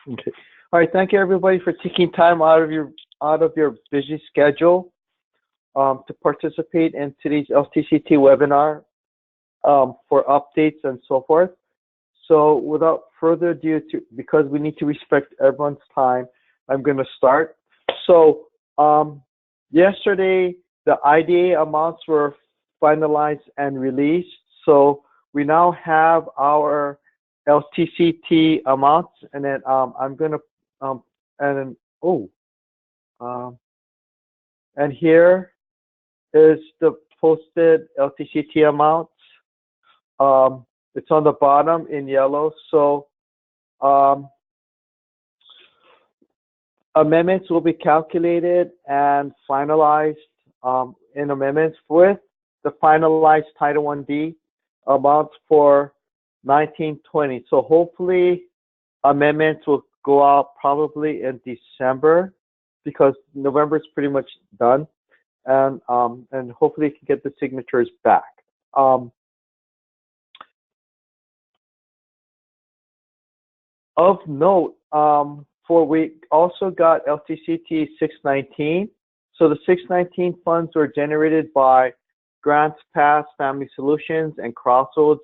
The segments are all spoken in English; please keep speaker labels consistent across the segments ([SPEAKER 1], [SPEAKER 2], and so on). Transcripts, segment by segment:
[SPEAKER 1] Okay. All right. Thank you, everybody, for taking time out of your busy schedule to participate in today's LTCT webinar for updates and so forth. So, without further ado, because we need to respect everyone's time, I'm going to start. So, yesterday the IDA amounts were finalized and released. So we now have our LTCT amounts, and then I'm gonna and then and here is the posted LTCT amounts. It's on the bottom in yellow. So amendments will be calculated and finalized in amendments with the finalized Title 1D amounts for 1920. So hopefully amendments will go out probably in December because November is pretty much done, and hopefully you can get the signatures back. Of note, we also got LTCT 619. So the 619 funds were generated by Grants Pass, Family Solutions, and Crossroads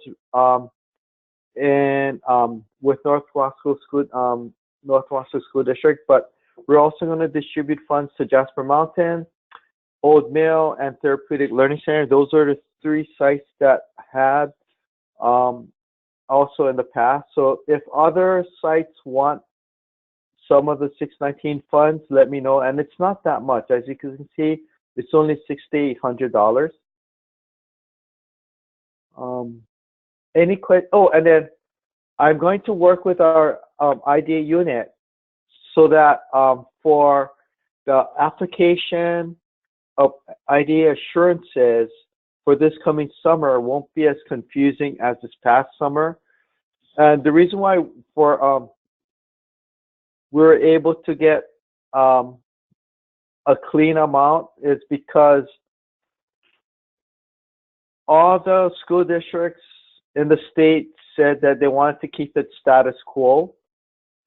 [SPEAKER 1] with Northwest School District. But we're also going to distribute funds to Jasper Mountain, Old Mill, and Therapeutic Learning Center. Those are the 3 sites that had also in the past. So if other sites want some of the 619 funds, let me know. And it's not that much. As you can see, it's only $6,800. Any questions? Oh, and then I'm going to work with our IDA unit so that for the application of IDA assurances for this coming summer won't be as confusing as this past summer. And the reason why we're able to get a clean amount is because all the school districts in the state said that they wanted to keep it status quo.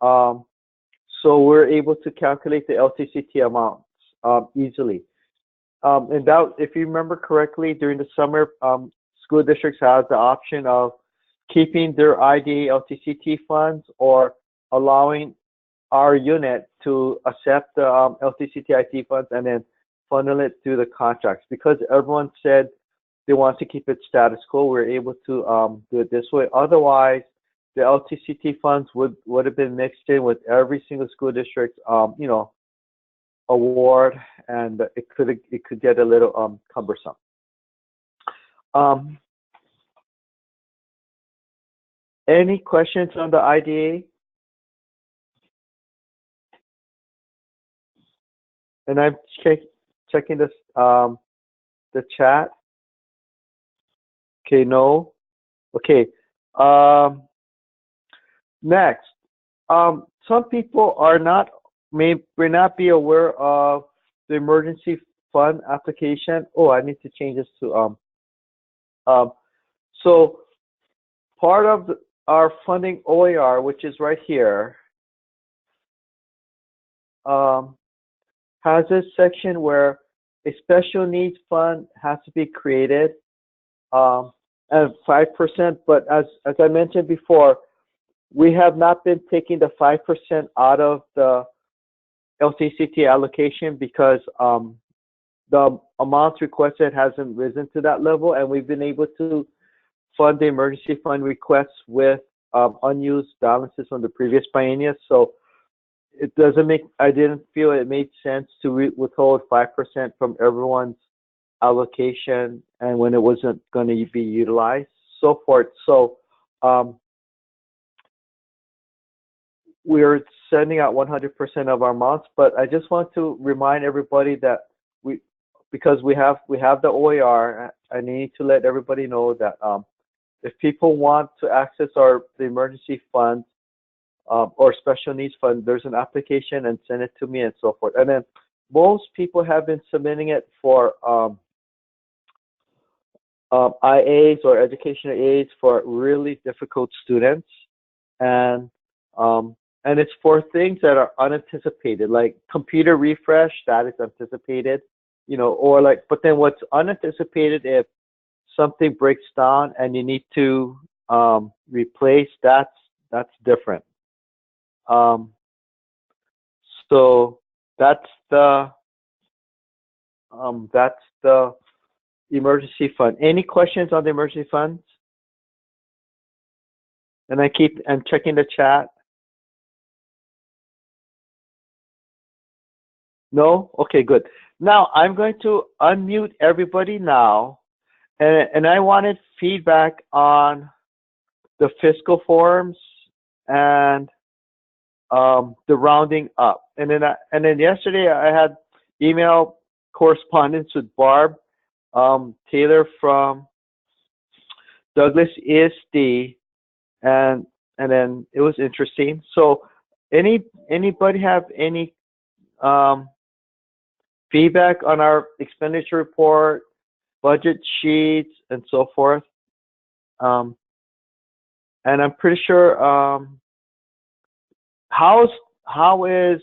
[SPEAKER 1] So we're able to calculate the LTCT amounts easily. And that, if you remember correctly, during the summer, school districts have the option of keeping their IDA LTCT funds or allowing our unit to accept the LTCT IT funds and then funnel it through the contracts. Because everyone said they want to keep it status quo, we're able to do it this way. Otherwise, the LTCT funds would have been mixed in with every single school district, award, and it could get a little cumbersome. Any questions on the IDA? And I'm checking this the chat. Okay, no. Okay. Next, some people may not be aware of the emergency fund application. Oh, I need to change this to so part of our funding OER, which is right here, has this section where a special needs fund has to be created at 5%. But as I mentioned before, we have not been taking the 5% out of the LTCT allocation because the amounts requested hasn't risen to that level, and we've been able to fund the emergency fund requests with unused balances from the previous biennium. So it doesn't I didn't feel it made sense to withhold 5% from everyone's allocation and when it wasn't going to be utilized, so forth. So we're sending out 100% of our amounts, but I just want to remind everybody that because we have the OER, I need to let everybody know that if people want to access the emergency funds or special needs fund, there's an application and send it to me and so forth. And then most people have been submitting it for IAs or educational aids for really difficult students, and and it's for things that are unanticipated, like computer refresh, that is anticipated, you know, or like, but then what's unanticipated, if something breaks down and you need to replace, that's different. So that's the emergency fund. Any questions on the emergency funds? And I'm checking the chat. No? Okay, good. Now I'm going to unmute everybody now, and I wanted feedback on the fiscal forms and the rounding up. And then yesterday I had email correspondence with Barb Taylor from Douglas ESD, and then it was interesting. So anybody have any feedback on our expenditure report, budget sheets, and so forth? And I'm pretty sure how is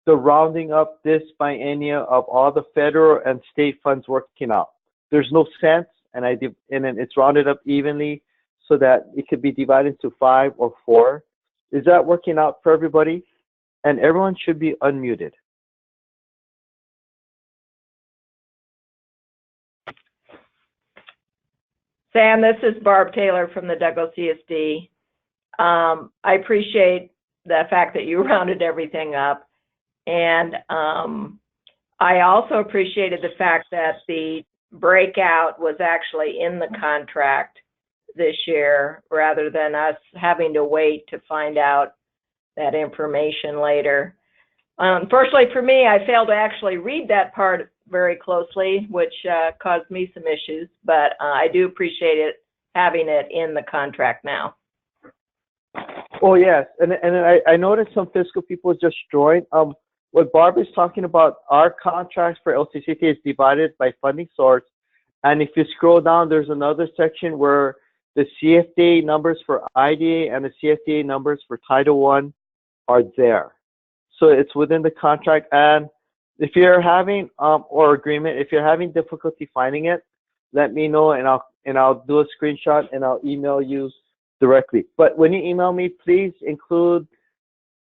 [SPEAKER 1] the rounding up this biennium of all the federal and state funds working out? There's no sense, and then it's rounded up evenly so that it could be divided into 5 or 4. Is that working out for everybody? And everyone should be unmuted.
[SPEAKER 2] Sam, this is Barb Taylor from the Douglas CSD. I appreciate the fact that you rounded everything up. And I also appreciated the fact that the breakout was actually in the contract this year, rather than us having to wait to find out that information later. Unfortunately for me, I failed to actually read that part very closely, which caused me some issues, but I do appreciate it having it in the contract now.
[SPEAKER 1] Oh yes, and I noticed some fiscal people just joined. What Barb is talking about, our contracts for LTCT is divided by funding source, and if you scroll down, there's another section where the CFDA numbers for IDA and the CFDA numbers for Title I are there. So it's within the contract, and if you're having or agreement, if you're having difficulty finding it, let me know, and I'll do a screenshot and I'll email you directly. But when you email me, please include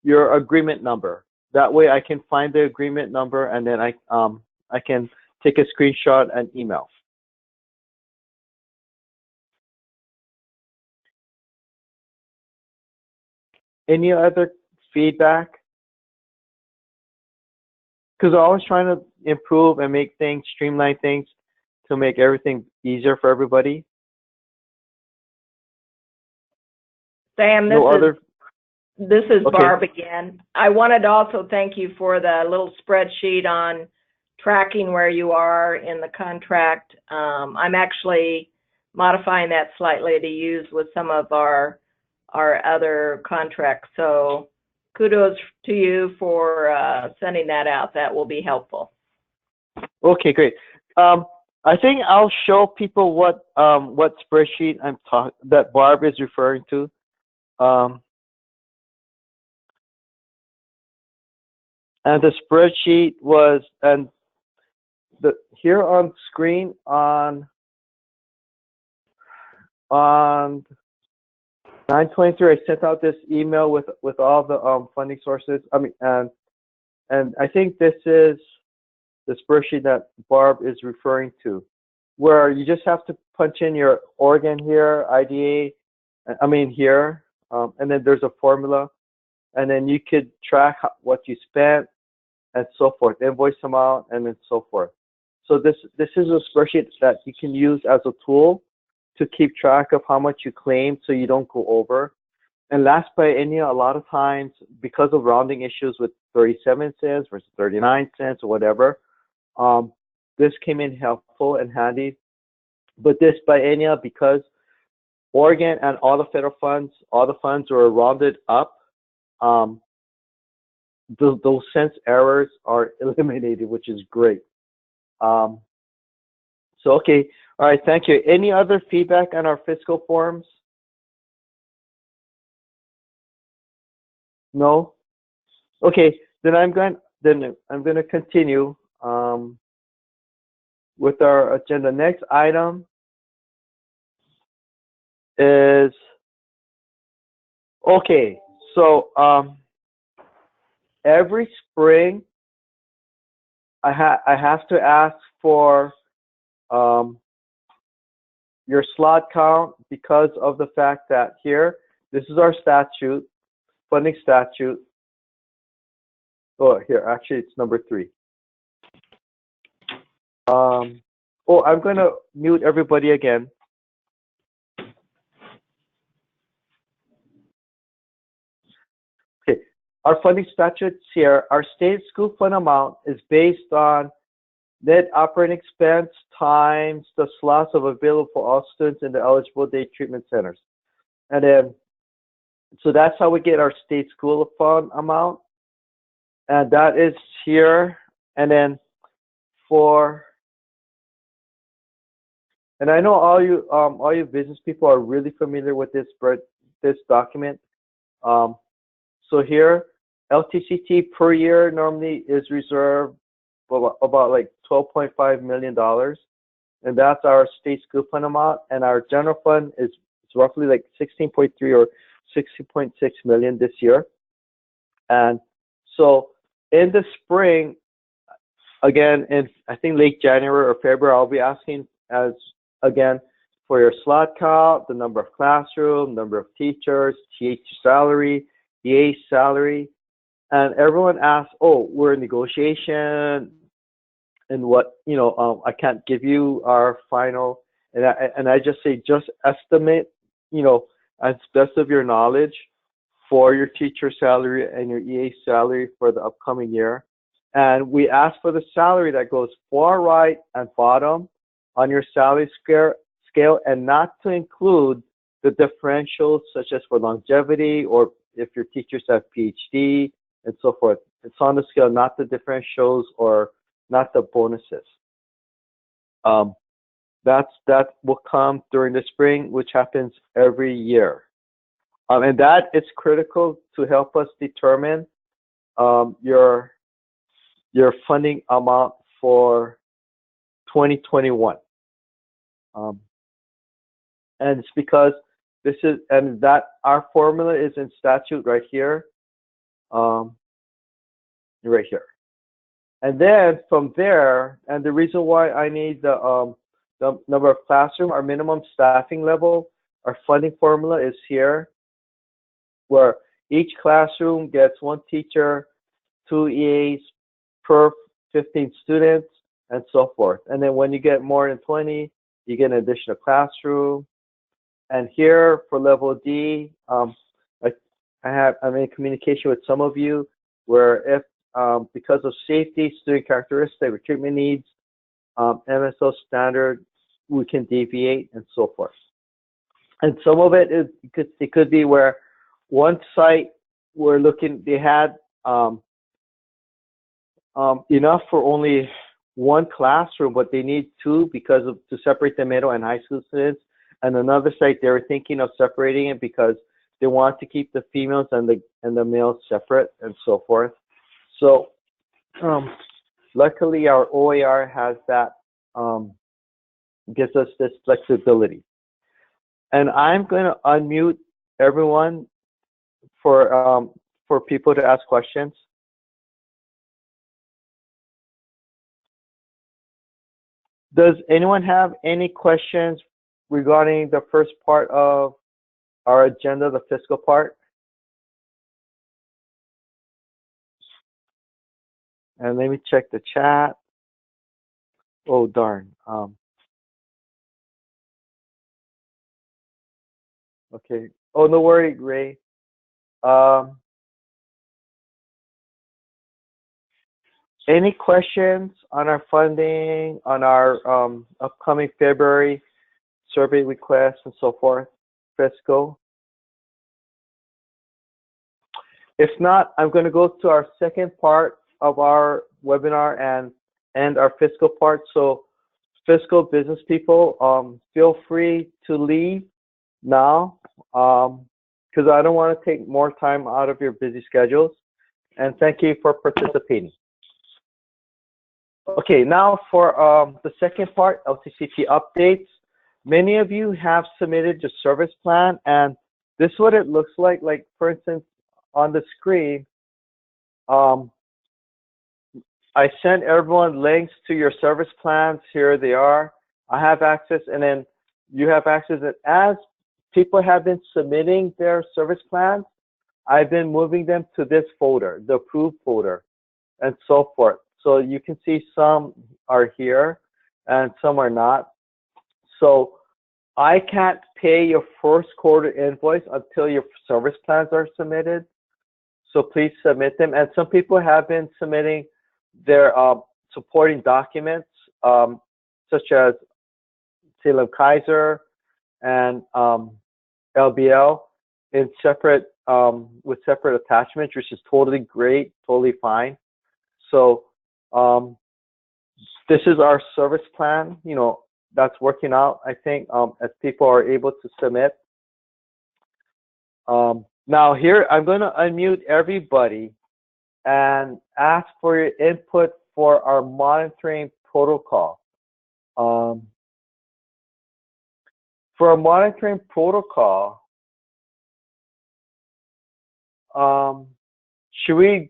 [SPEAKER 1] your agreement number. That way I can find the agreement number, and then I can take a screenshot and email. Any other feedback? Because I'm always trying to improve and make things, streamline things to make everything easier for everybody.
[SPEAKER 2] Sam, this is okay. Barb again. I wanted to also thank you for the little spreadsheet on tracking where you are in the contract. I'm actually modifying that slightly to use with some of our other contracts. So kudos to you for sending that out. That will be helpful.
[SPEAKER 1] Okay, great. I think I'll show people what spreadsheet that Barb is referring to. And the spreadsheet was, and here on screen on 9/23, I sent out this email with all the funding sources. I mean, and I think this is the spreadsheet that Barb is referring to, where you just have to punch in your organ here, IDA, here, and then there's a formula, and then you could track what you spent and so forth, invoice amount, and then so forth. So this is a spreadsheet that you can use as a tool to keep track of how much you claim so you don't go over. And last biennium, a lot of times, because of rounding issues with 37 cents versus 39 cents or whatever, this came in helpful and handy. But this biennium, because Oregon and all the federal funds, all the funds were rounded up, those cents errors are eliminated, which is great. So, okay. All right, thank you. Any other feedback on our fiscal forms? No? Okay, then I'm going to continue with our agenda. Next item is, okay, so every spring I have to ask for your slot count, because of the fact that here, this is our statute, funding statute. Oh, here, actually, it's number 3. Oh, I'm going to mute everybody again. Okay, our funding statutes here, our state school fund amount is based on net operating expense times the slots of available for all students in the eligible day treatment centers. And then, so that's how we get our state school fund amount. And that is here. And then and I know all you business people are really familiar with this document. So here, LTCT per year normally is reserved about like $12.5 million, and that's our state school fund amount. And our general fund is roughly like 16.3 or 16.6 million this year. And so in the spring, again, in I think late January or February, I'll be asking again for your slot count, the number of classroom, number of teachers, TH salary, EA salary, and everyone asks, oh, we're in negotiation, and what, I can't give you our final, and I just say, just estimate, as best of your knowledge for your teacher salary and your EA salary for the upcoming year. And we ask for the salary that goes far right and bottom on your salary scale, and not to include the differentials such as for longevity, or if your teachers have PhD and so forth. It's on the scale, not the differentials or not the bonuses. That will come during the spring, which happens every year. And that is critical to help us determine your funding amount for 2021. And it's because that our formula is in statute right here, right here. And then from there, and the reason why I need the number of classroom, our minimum staffing level, our funding formula is here, where each classroom gets 1 teacher, 2 EAs per 15 students, and so forth. And then when you get more than 20, you get an additional classroom. And here for level D, I'm in communication with some of you where if because of safety, student characteristic, recruitment needs, MSO standard, we can deviate and so forth. And some of it could be where one site we're looking, they had enough for only 1 classroom, but they need 2 to separate the middle and high school students. And another site, they were thinking of separating it because they want to keep the females and the males separate and so forth. So luckily our OER has that, gives us this flexibility. And I'm going to unmute everyone for people to ask questions. Does anyone have any questions regarding the first part of our agenda, the fiscal part? And let me check the chat. Oh, darn. Okay. Oh, no worry, Ray. Any questions on our funding, on our upcoming February survey requests and so forth, fiscal? If not, I'm going to go to our second part of our webinar and end our fiscal part. So fiscal business people, feel free to leave now because I don't want to take more time out of your busy schedules. And thank you for participating. Okay, now for the second part, LTCT updates. Many of you have submitted your service plan, and this is what it looks like. Like, for instance, on the screen, I sent everyone links to your service plans. Here they are. I have access, and then you have access. And as people have been submitting their service plans, I've been moving them to this folder, the approved folder, and so forth. So you can see some are here and some are not. So I can't pay your first quarter invoice until your service plans are submitted. So please submit them. And some people have been submitting their supporting documents, such as Salem Kaiser and LBL in separate, with separate attachments, which is totally great, totally fine. So this is our service plan, you know, that's working out, I think, as people are able to submit. Now here, I'm going to unmute everybody and ask for your input for our monitoring protocol. For a monitoring protocol, should we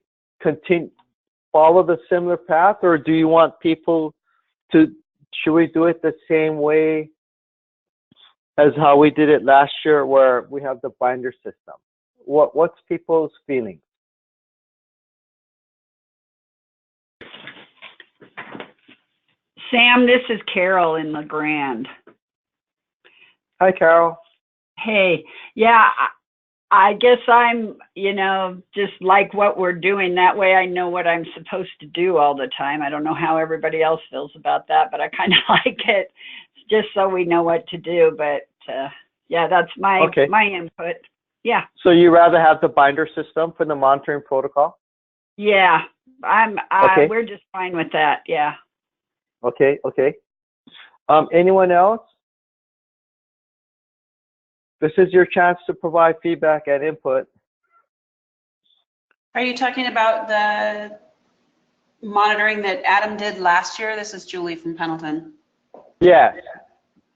[SPEAKER 1] follow the similar path, or do you want people to, should we do it the same way as how we did it last year, where we have the binder system? What's people's feelings?
[SPEAKER 3] Sam, this is Carol in LeGrand.
[SPEAKER 1] Hi, Carol.
[SPEAKER 3] Hey, yeah, I guess I'm, you know, just like what we're doing. That way I know what I'm supposed to do all the time. I don't know how everybody else feels about that, but I kind of like it, just so we know what to do. But yeah, that's my my input. Yeah. So
[SPEAKER 1] you rather have the binder system for the monitoring protocol?
[SPEAKER 3] Yeah, we're just fine with that. Yeah.
[SPEAKER 1] Okay. Anyone else? This is your chance to provide feedback and input.
[SPEAKER 4] Are you talking about the monitoring that Adam did last year? This is Julie from Pendleton.
[SPEAKER 1] Yeah.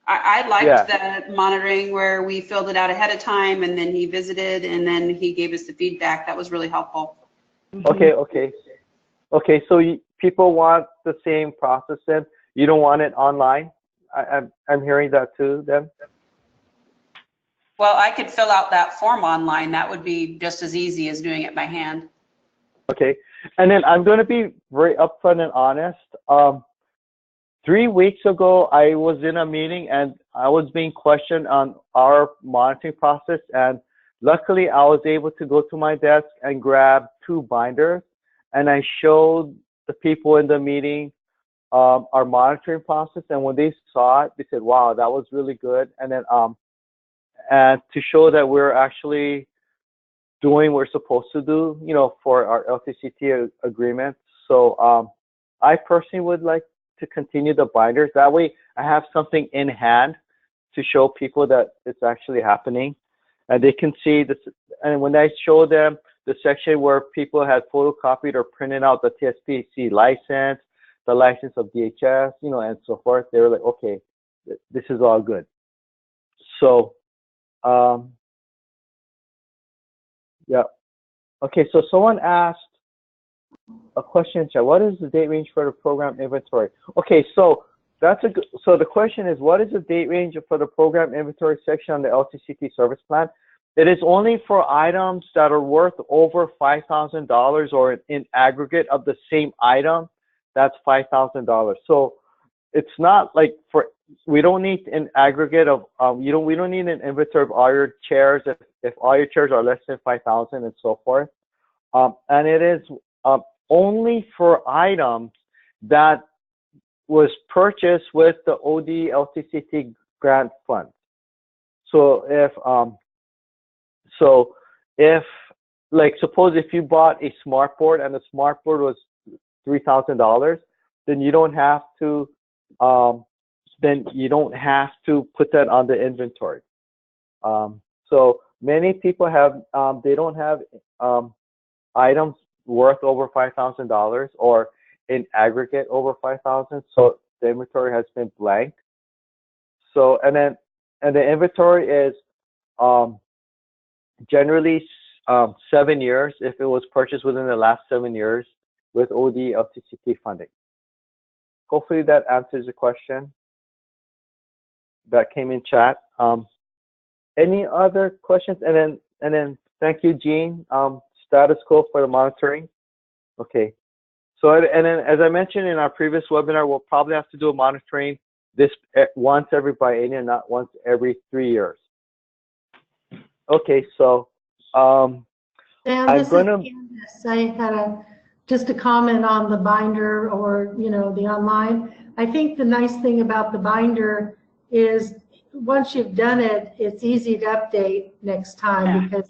[SPEAKER 4] I liked the monitoring where we filled it out ahead of time, and then he visited, and then he gave us the feedback. That was really helpful.
[SPEAKER 1] Okay. So people want the same process then? You don't want it online? I'm hearing that too then?
[SPEAKER 4] Well, I could fill out that form online. That would be just as easy as doing it by hand.
[SPEAKER 1] Okay. And then I'm going to be very upfront and honest. 3 weeks ago, I was in a meeting and I was being questioned on our monitoring process. And luckily, I was able to go to my desk and grab 2 binders. And I showed the people in the meeting our monitoring process. And when they saw it, they said, wow, that was really good. And then and to show that we're actually doing what we're supposed to do, you know, for our LTCT agreement. So I personally would like to continue the binders. That way I have something in hand to show people that it's actually happening. And they can see this. And when I show them the section where people had photocopied or printed out the TSPC license, the license of DHS, you know, and so forth, they were like, okay, this is all good. So yeah. Okay, so someone asked a question, what is the date range for the program inventory? Okay, so that's a good, so the question is, what is the date range for the program inventory section on the LTCT service plan? It is only for items that are worth over $5,000 or in aggregate of the same item, that's $5,000. So it's not like we don't need an aggregate of, we don't need an inventory of all your chairs if all your chairs are less than 5,000 and so forth. And it is only for items that was purchased with the ODE LTCT grant fund. So if like suppose if you bought a smart board and the smart board was $3,000, then you don't have to put that on the inventory. So Many people have, they don't have items worth over $5,000 or in aggregate over 5,000. So the inventory has been blank. So, and the inventory is generally 7 years if it was purchased within the last 7 years with ODE LTCT funding. Hopefully that answers the question that came in chat. Any other questions? And then thank you, Jean. Status quo for the monitoring. Okay. So, and then as I mentioned in our previous webinar, we'll probably have to do a monitoring this once every biennium, not once every 3 years. Okay, so
[SPEAKER 5] and
[SPEAKER 1] I'm going to.
[SPEAKER 5] Candace. I had just a comment on the binder, or the online. I think the nice thing about the binder is once you've done it, it's easy to update next time, because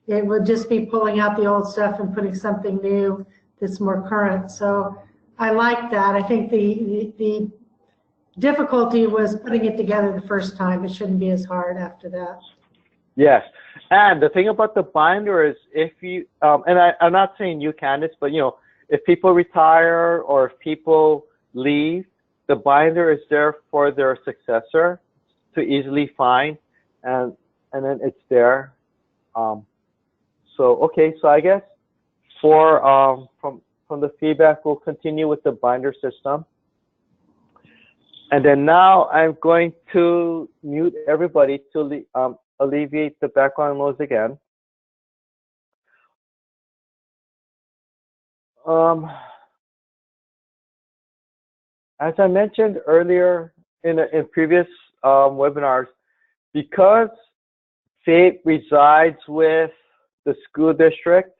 [SPEAKER 5] it would just be pulling out the old stuff and putting something new that's more current. So I like that. I think the difficulty was putting it together the first time. It shouldn't be as hard after that.
[SPEAKER 1] Yes, and the thing about the binder is if you, and I'm not saying you, Candace, but if people retire or if people leave, the binder is there for their successor to easily find, and then it's there. So okay, so I guess for from the feedback, we'll continue with the binder system. And then now I'm going to mute everybody to alleviate the background noise again. As I mentioned earlier in previous webinars, because FAPE resides with the school district,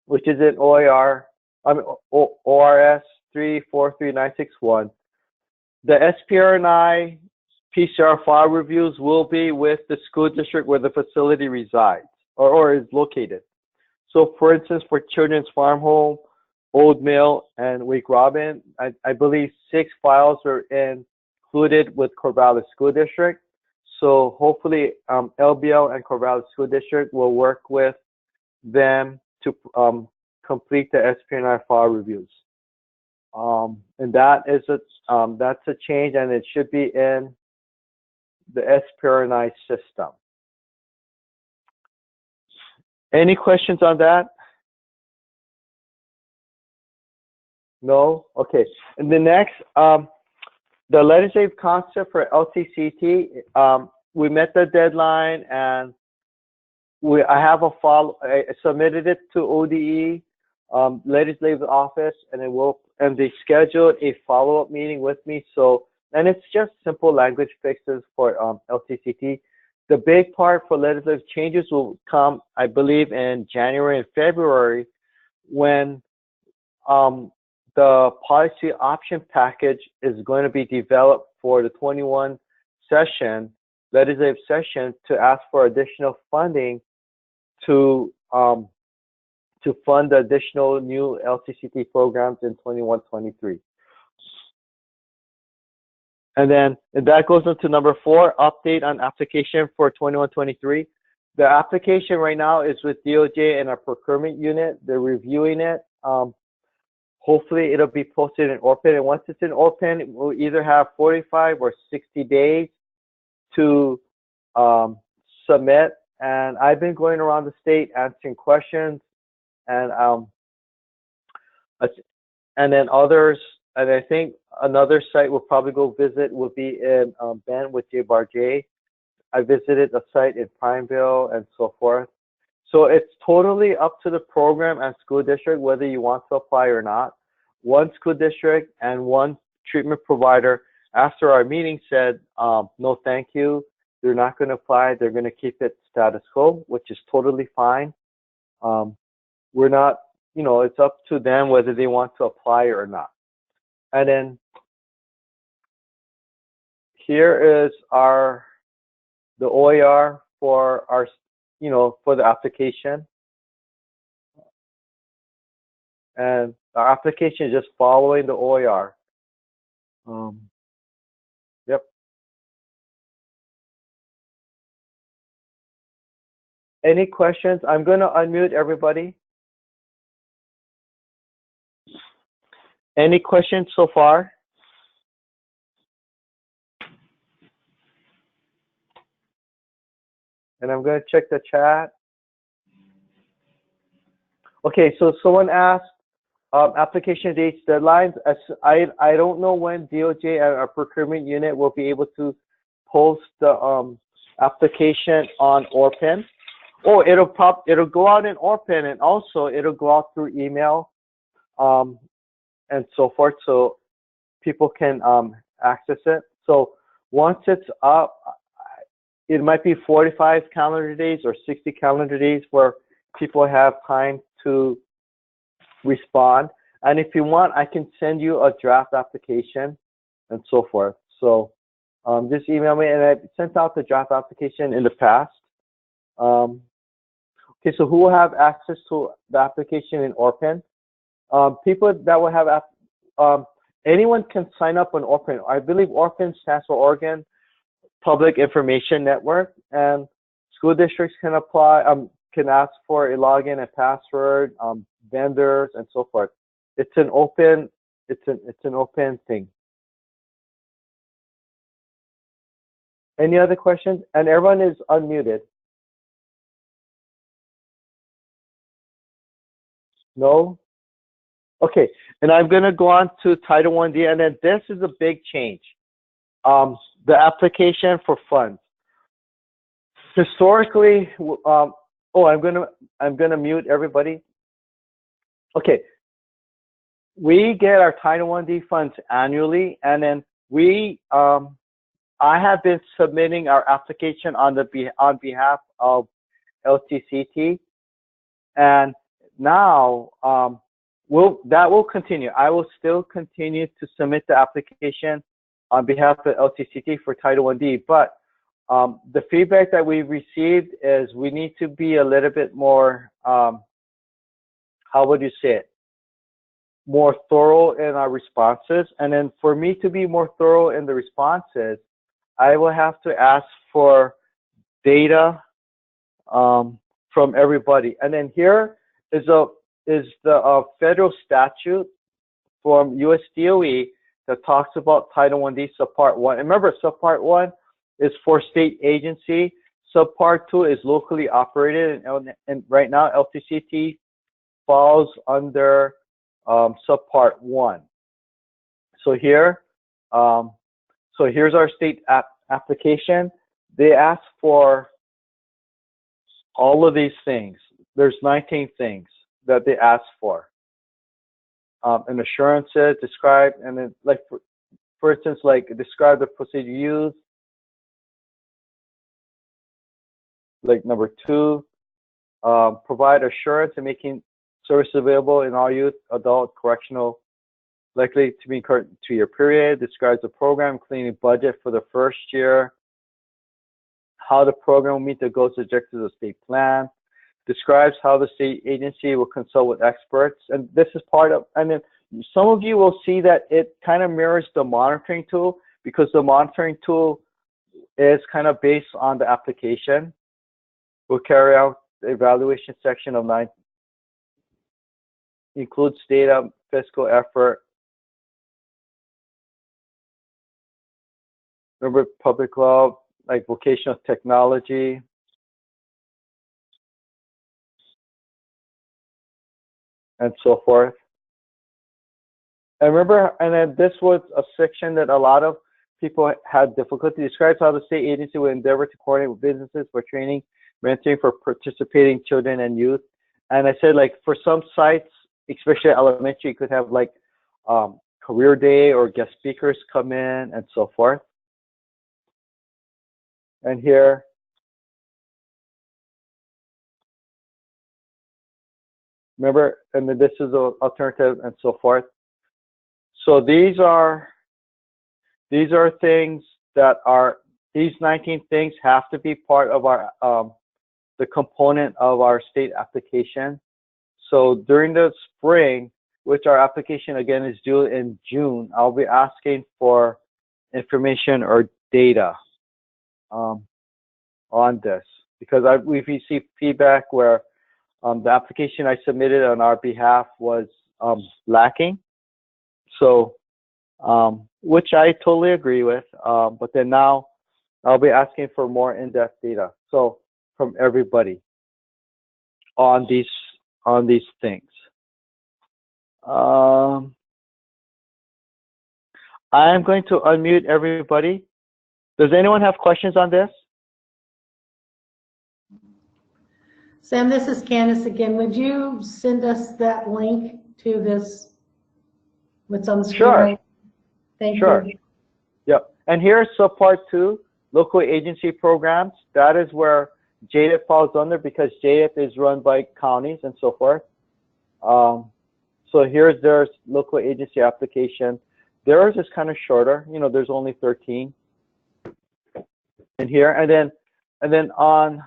[SPEAKER 1] which is in ORS 343961, the SPRNI PCR file reviews will be with the school district where the facility resides or is located. So for instance, for Children's Farm Home, Old Mill, and Wake Robin, I believe 6 files are included with Corvallis School District. So hopefully LBL and Corvallis School District will work with them to complete the SPNI file reviews. And that is that's a change, and it should be in the SPRNI system. Any questions on that? No? Okay. And the next, the legislative concept for LTCT, we met the deadline, and I have a I submitted it to ODE legislative office, and they scheduled a follow-up meeting with me. So, and it's just simple language fixes for LTCT. The big part for legislative changes will come, I believe, in January and February, when the policy option package is going to be developed for the 21 session, legislative session, to ask for additional funding to fund the additional new LTCT programs in 21-23. And then that goes into number 4, update on application for 21-23. The application right now is with DOJ and our procurement unit. They're reviewing it. Hopefully it'll be posted in ORPID, and once it's in ORPID, we'll either have 45 or 60 days to submit. And I've been going around the state answering questions, and then others. And I think another site we'll probably go visit will be in Bend with J Bar J. I visited a site in Pineville and so forth. So it's totally up to the program and school district whether you want to apply or not. One school district and one treatment provider after our meeting said, no, thank you. They're not going to apply. They're going to keep it status quo, which is totally fine. We're not, it's up to them whether they want to apply or not. And then here is the OER for our, for the application. And our application is just following the OER. Yep. any questions? I'm going to unmute everybody. Any questions so far? And I'm going to check the chat. Okay, so someone asked application dates, deadlines. I don't know when DOJ and our procurement unit will be able to post the application on ORPN. Oh, it'll go out in ORPN, and also it'll go out through email and so forth, so people can access it. So once it's up, it might be 45 calendar days or 60 calendar days where people have time to respond. And if you want, I can send you a draft application and so forth. So just email me, and I sent out the draft application in the past. Okay, so who will have access to the application in ORPN? People that will have, anyone can sign up on ORPN. I believe ORPN stands for Oregon Public Information Network, and school districts can apply, can ask for a login and password, vendors, and so forth. It's an open, it's an open thing. Any other questions? And everyone is unmuted. No? Okay, and I'm going to go on to Title 1D, and then this is a big change. The application for funds. Historically, oh, I'm gonna mute everybody. Okay, we get our Title 1D funds annually, and then I have been submitting our application on behalf of LTCT, and now that will continue. I will still continue to submit the application on behalf of LTCT for Title 1D, but the feedback that we've received is we need to be a little bit more, how would you say it, more thorough in our responses. And then for me to be more thorough in the responses, I will have to ask for data from everybody. And then here is the federal statute from US DOE that talks about Title 1D Subpart 1. And remember, Subpart 1 is for state agency. Subpart 2 is locally operated, and right now LTCT falls under Subpart 1. So here, here's our state application. They ask for all of these things. There's 19 things that they ask for. And assurances describe, and then like for instance, like describe the procedure used. Like number 2, provide assurance in making service available in all youth, adult, correctional, likely to be in current 2-year period. Describes the program, including budget for the first year. How the program will meet the goals and objectives of the state plan. Describes how the state agency will consult with experts. And this is part of, and then some of you will see that it kind of mirrors the monitoring tool, because the monitoring tool is kind of based on the application. We'll carry out the evaluation section of 9, includes data, fiscal effort. Remember public law, like vocational technology. And so forth. And remember, and then this was a section that a lot of people had difficulty. Describes how the state agency will endeavor to coordinate with businesses for training, mentoring for participating children and youth. And I said, like, for some sites, especially elementary, you could have like career day or guest speakers come in and so forth. And here, remember, and then this is an alternative and so forth. So these are things that are, these 19 things have to be part of our the component of our state application. So during the spring, which our application again is due in June, I'll be asking for information or data on this. because we've received feedback where the application I submitted on our behalf was lacking. So, which I totally agree with. But then now I'll be asking for more in-depth data. So from everybody on these things. I am going to unmute everybody. Does anyone have questions on this?
[SPEAKER 5] Sam, this is Candace again. Would you send us that link to this, what's on the screen?
[SPEAKER 1] Sure.
[SPEAKER 5] Right? Thank you.
[SPEAKER 1] Yep. And here's subpart 2, local agency programs. That is where JDIP falls under, because JDIP is run by counties and so forth. So here's their local agency application. Theirs is kind of shorter. You know, there's only 13 in here, and then on,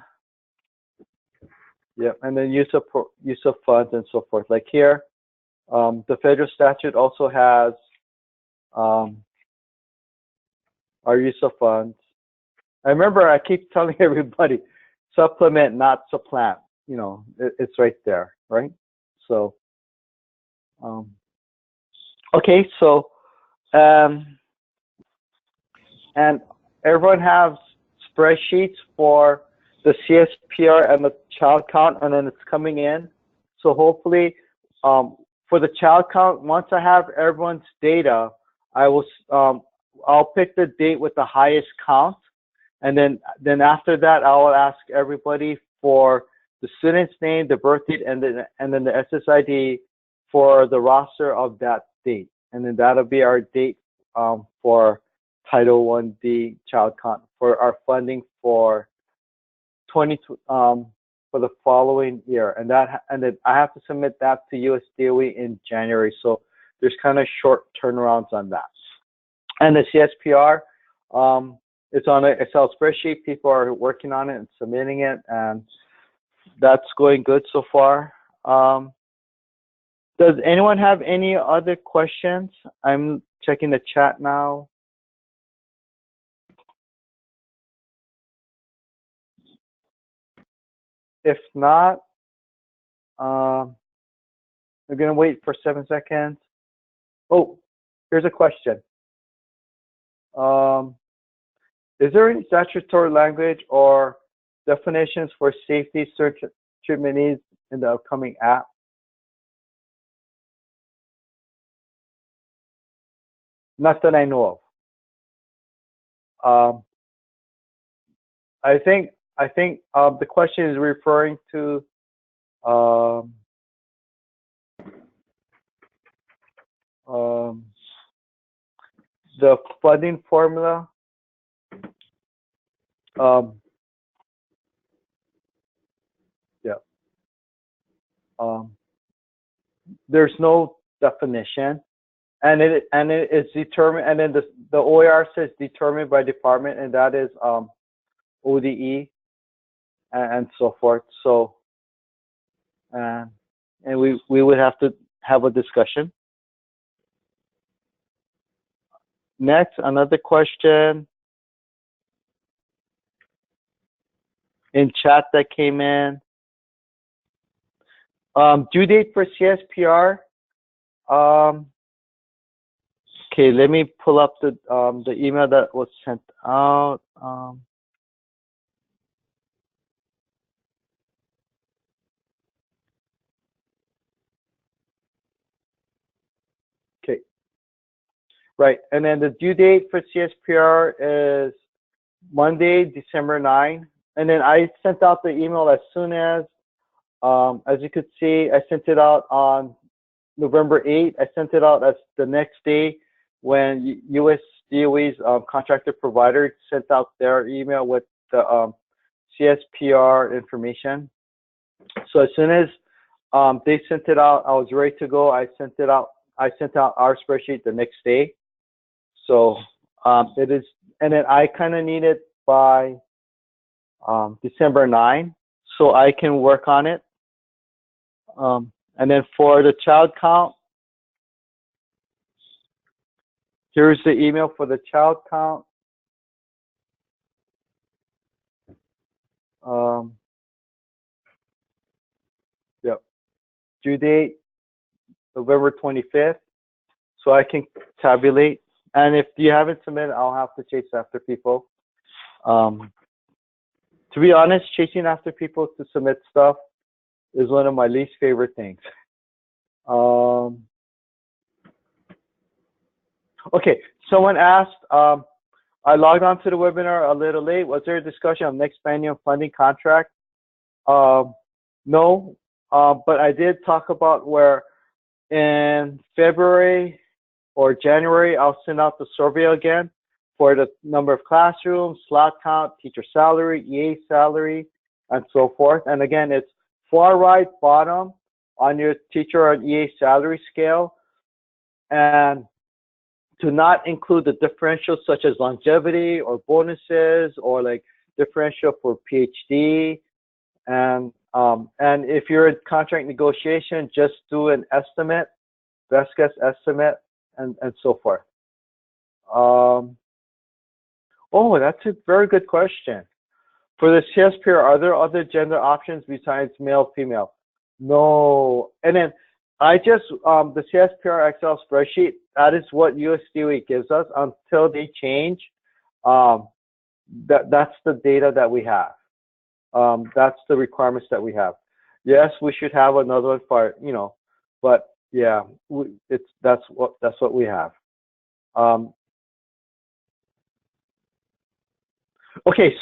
[SPEAKER 1] yeah, and then use of funds and so forth. Like here, the federal statute also has our use of funds. I remember I keep telling everybody, supplement, not supplant. You know, it's right there, right? So, okay, so, and everyone has spreadsheets for the CSPR and the child count, and then it's coming in. So hopefully, for the child count, once I have everyone's data, I will, I'll pick the date with the highest count, and then after that, I will ask everybody for the student's name, the birth date, and then the SSID for the roster of that date, and then that'll be our date for Title 1D child count for our funding for for the following year, and then I have to submit that to US DOE in January. So there's kind of short turnarounds on that. And the CSPR, it's on an Excel spreadsheet. People are working on it and submitting it, and that's going good so far. Does anyone have any other questions? I'm checking the chat now. If not, we're gonna wait for 7 seconds. Oh, here's a question. Is there any statutory language or definitions for safety search treatment needs in the upcoming app? Not that I know of. I think the question is referring to the funding formula. Yeah. There's no definition, and it is determined, and then the OER says determined by department, and that is ODE and so forth. So, and we would have to have a discussion. Next, another question in chat that came in. Due date for CSPR. Okay, let me pull up the email that was sent out. Okay, right, and then the due date for CSPR is Monday, December 9, and then I sent out the email as soon as you could see, I sent it out on November 8. I sent it out as the next day when US DOE's contracted provider sent out their email with the CSPR information. So as soon as they sent it out, I was ready to go. I sent it out. I sent out our spreadsheet the next day. So it is, and then I kind of need it by December 9, so I can work on it. And then for the child count, here's the email for the child count. Yep. Due date November 25th, so I can tabulate. And if you haven't submitted, I'll have to chase after people. To be honest, chasing after people to submit stuff is one of my least favorite things. Okay, someone asked, I logged on to the webinar a little late. Was there a discussion on next biennium funding contract? No, but I did talk about where in February or January, I'll send out the survey again for the number of classrooms, slot count, teacher salary, EA salary, and so forth. And again, it's far right bottom on your teacher or EA salary scale, and to not include the differentials such as longevity or bonuses or like differential for PhD. And if you're in contract negotiation, just do an estimate, best guess estimate, and so forth. Oh, that's a very good question. For the CSPR, are there other gender options besides male, female? No. And then I just, the CSPR Excel spreadsheet, that is what USDOE gives us until they change. That's the data that we have. That's the requirements that we have. Yes, we should have another one for, you know, but yeah, that's what we have. Okay,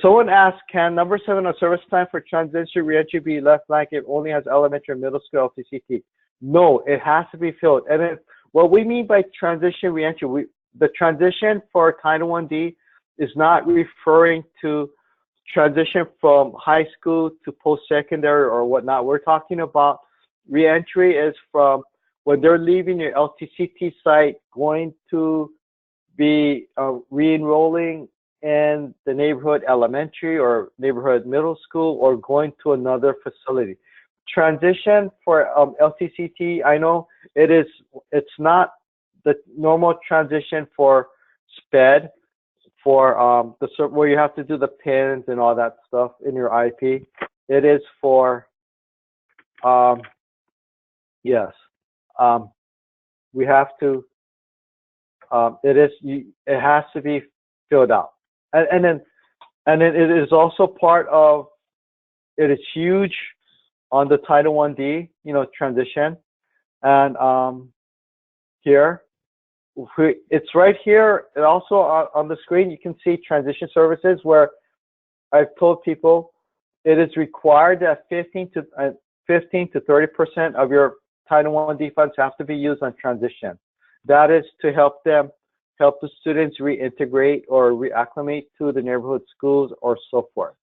[SPEAKER 1] someone asked, can number 7 on service time for transition reentry be left blank if it only has elementary and middle school LTCT? No, it has to be filled. And then what we mean by transition reentry, the transition for Title 1D is not referring to transition from high school to post-secondary or whatnot. We're talking about reentry is from when they're leaving your LTCT site, going to be re-enrolling in the neighborhood elementary or neighborhood middle school or going to another facility. Transition for LTCT, I know it's not the normal transition for SPED, for where you have to do the pins and all that stuff in your IP. It is for, yes, we have to, it has to be filled out. And then it is also part of, it is huge on the Title 1D, you know, transition. And here, it's right here. And also on the screen, you can see transition services where I've told people it is required that 15 to 30% of your Title 1D funds have to be used on transition. That is to help the students reintegrate or reacclimate to the neighborhood schools or so forth.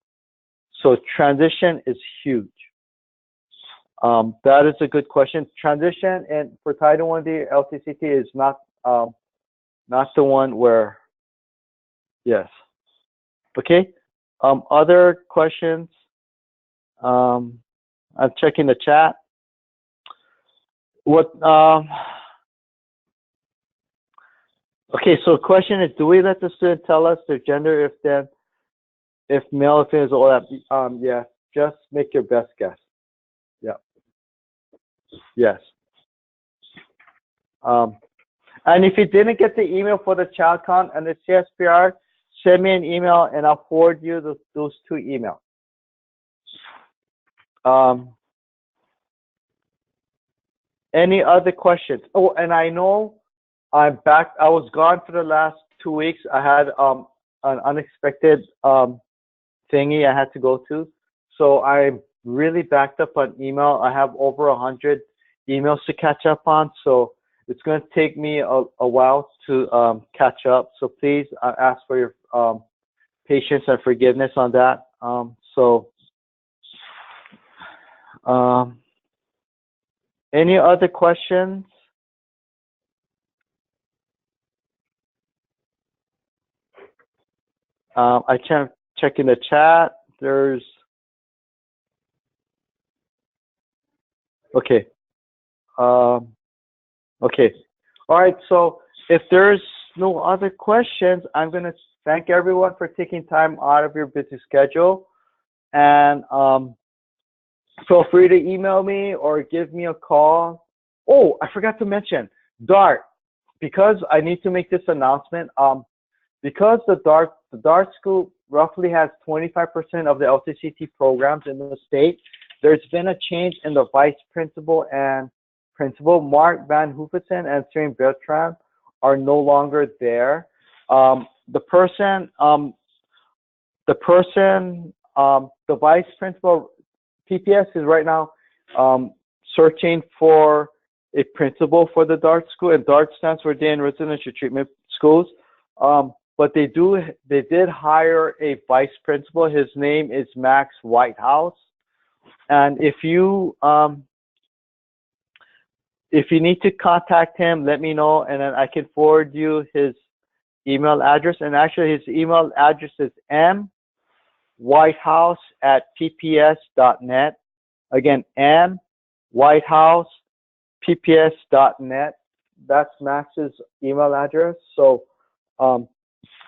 [SPEAKER 1] So transition is huge. That is a good question. Transition and for Title 1D LTCT is not the one where, yes. Okay. Other questions? I'm checking the chat. Okay, so the question is, do we let the student tell us their gender if male, if female, all that? Yeah, just make your best guess. Yeah. Yes. And if you didn't get the email for the child count and the CSPR, send me an email and I'll forward you those 2 emails. Any other questions? Oh, and I know I'm back. I was gone for the last 2 weeks. I had an unexpected thingy I had to go to. So I'm really backed up on email. I have over 100 emails to catch up on. So it's going to take me a while to catch up. So please ask for your patience and forgiveness on that. Any other questions? I can check in the chat. There's, okay. Okay. All right. So if there's no other questions, I'm going to thank everyone for taking time out of your busy schedule. And feel free to email me or give me a call. Oh, I forgot to mention, DART, because I need to make this announcement. Because the DART school roughly has 25% of the LTCT programs in the state, there's been a change in the vice principal and principal. Mark Van Hoofensen and Serene Bertrand are no longer there. The vice principal, PPS, is right now searching for a principal for the DART school, and DART stands for Day and Residential Treatment Schools. But they did hire a vice principal. His name is Max Whitehouse. And if you need to contact him, let me know, and then I can forward you his email address. And actually, his email address is mwhitehouse@pps.net. Again, mwhitehouse@pps.net. That's Max's email address. So,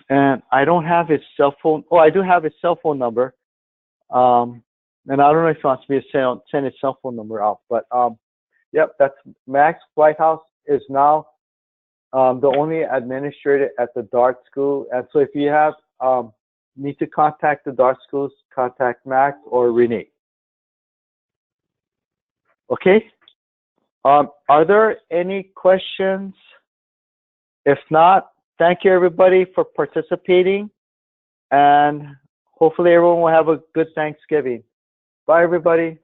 [SPEAKER 1] and I don't have his cell phone. Oh, I do have his cell phone number. And I don't know if he wants me to send his cell phone number out, but yep, that's Max Whitehouse is now the only administrator at the DART school. And so if you have need to contact the DART schools, contact Max or Renee. Okay. Are there any questions? If not, thank you everybody for participating, and hopefully everyone will have a good Thanksgiving. Bye everybody.